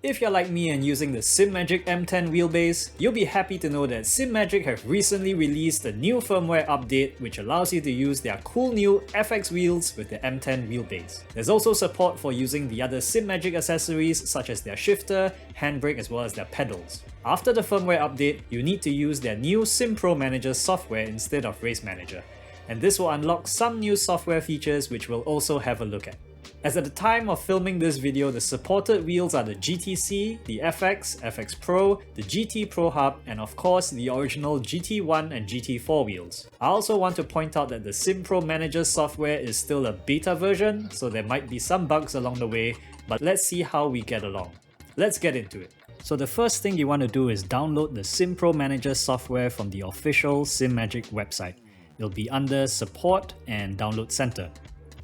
If you're like me and using the Simagic M10 wheelbase, you'll be happy to know that Simagic have recently released a new firmware update which allows you to use their cool new FX wheels with the M10 wheelbase. There's also support for using the other Simagic accessories such as their shifter, handbrake as well as their pedals. After the firmware update, you need to use their new Simpro Manager software instead of Race Manager, and this will unlock some new software features which we'll also have a look at. As at the time of filming this video, the supported wheels are the GTC, the FX, FX Pro, the GT Pro Hub, and of course the original GT1 and GT4 wheels. I also want to point out that the Simpro Manager software is still a beta version, so there might be some bugs along the way, but let's see how we get along. Let's get into it. So the first thing you want to do is download the Simpro Manager software from the official Simagic website. It'll be under Support and Download Center.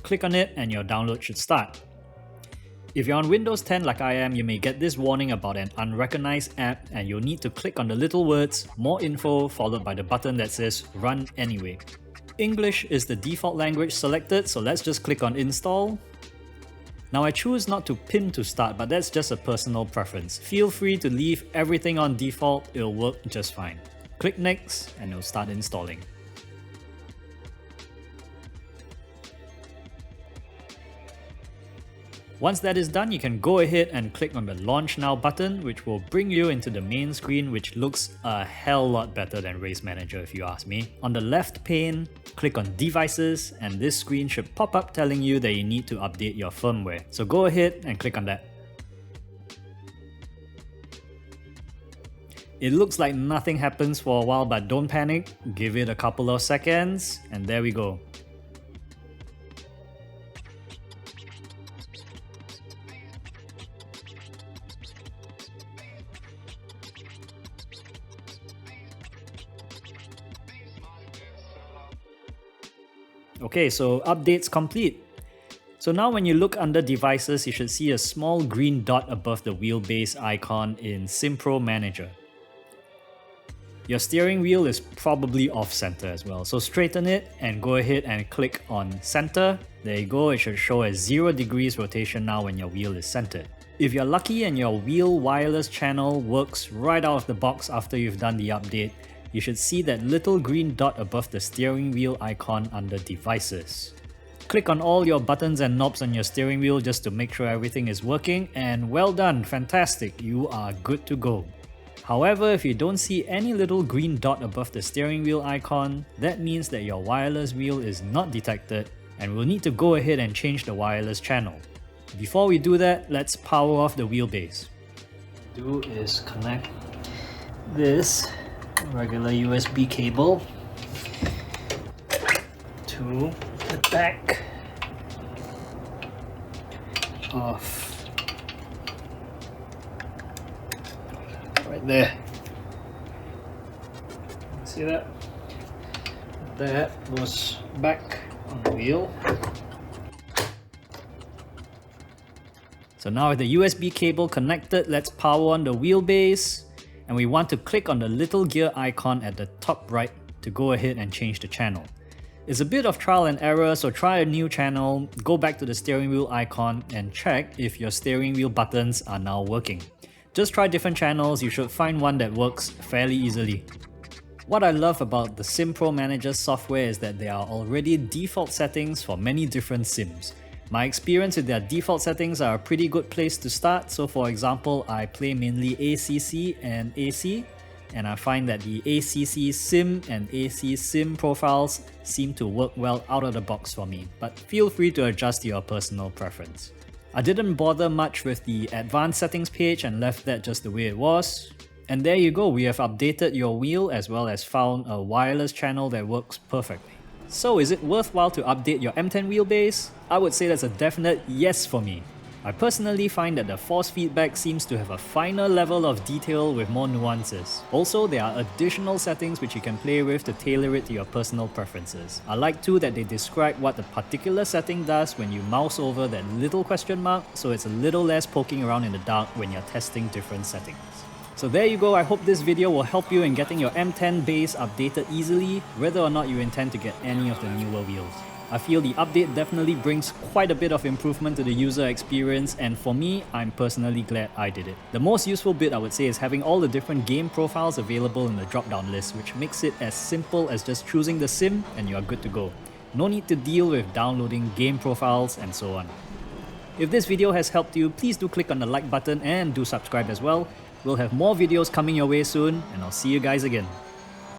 Click on it and your download should start. If you're on Windows 10 like I am, you may get this warning about an unrecognized app and you'll need to click on the little words More Info followed by the button that says Run Anyway. English is the default language selected, so let's just click on Install. Now I choose not to pin to start, but that's just a personal preference. Feel free to leave everything on default, it'll work just fine. Click Next and it'll start installing. Once that is done, you can go ahead and click on the Launch Now button, which will bring you into the main screen, which looks a hell lot better than Race Manager if you ask me. On the left pane, click on Devices, and this screen should pop up telling you that you need to update your firmware. So go ahead and click on that. It looks like nothing happens for a while, but don't panic. Give it a couple of seconds, and there we go. Okay, so updates complete. So now when you look under devices, you should see a small green dot above the wheelbase icon in Simpro Manager. Your steering wheel is probably off center as well, so straighten it and go ahead and click on center. There you go, it should show a 0 degrees rotation now when your wheel is centered. If you're lucky and your wheel wireless channel works right out of the box after you've done the update, you should see that little green dot above the steering wheel icon under Devices. Click on all your buttons and knobs on your steering wheel just to make sure everything is working, and well done, fantastic, you are good to go. However, if you don't see any little green dot above the steering wheel icon, that means that your wireless wheel is not detected and we'll need to go ahead and change the wireless channel. Before we do that, let's power off the wheelbase. What we'll do is connect this regular USB cable to the back of right there. See that? That goes back on the wheel. So now with the USB cable connected, let's power on the wheelbase. And we want to click on the little gear icon at the top right to go ahead and change the channel. It's a bit of trial and error, so try a new channel, go back to the steering wheel icon and check if your steering wheel buttons are now working. Just try different channels, you should find one that works fairly easily. What I love about the Simpro Manager software is that there are already default settings for many different sims. My experience with their default settings are a pretty good place to start, so for example, I play mainly ACC and AC, and I find that the ACC sim and AC sim profiles seem to work well out of the box for me, but feel free to adjust your personal preference. I didn't bother much with the advanced settings page and left that just the way it was. And there you go, we have updated your wheel as well as found a wireless channel that works perfectly. So is it worthwhile to update your M10 wheelbase? I would say that's a definite yes for me. I personally find that the force feedback seems to have a finer level of detail with more nuances. Also, there are additional settings which you can play with to tailor it to your personal preferences. I like too that they describe what the particular setting does when you mouse over that little question mark, so it's a little less poking around in the dark when you're testing different settings. So there you go, I hope this video will help you in getting your M10 base updated easily, whether or not you intend to get any of the newer wheels. I feel the update definitely brings quite a bit of improvement to the user experience, and for me, I'm personally glad I did it. The most useful bit I would say is having all the different game profiles available in the drop-down list, which makes it as simple as just choosing the sim and you are good to go. No need to deal with downloading game profiles and so on. If this video has helped you, please do click on the like button and do subscribe as well. We'll have more videos coming your way soon, and I'll see you guys again.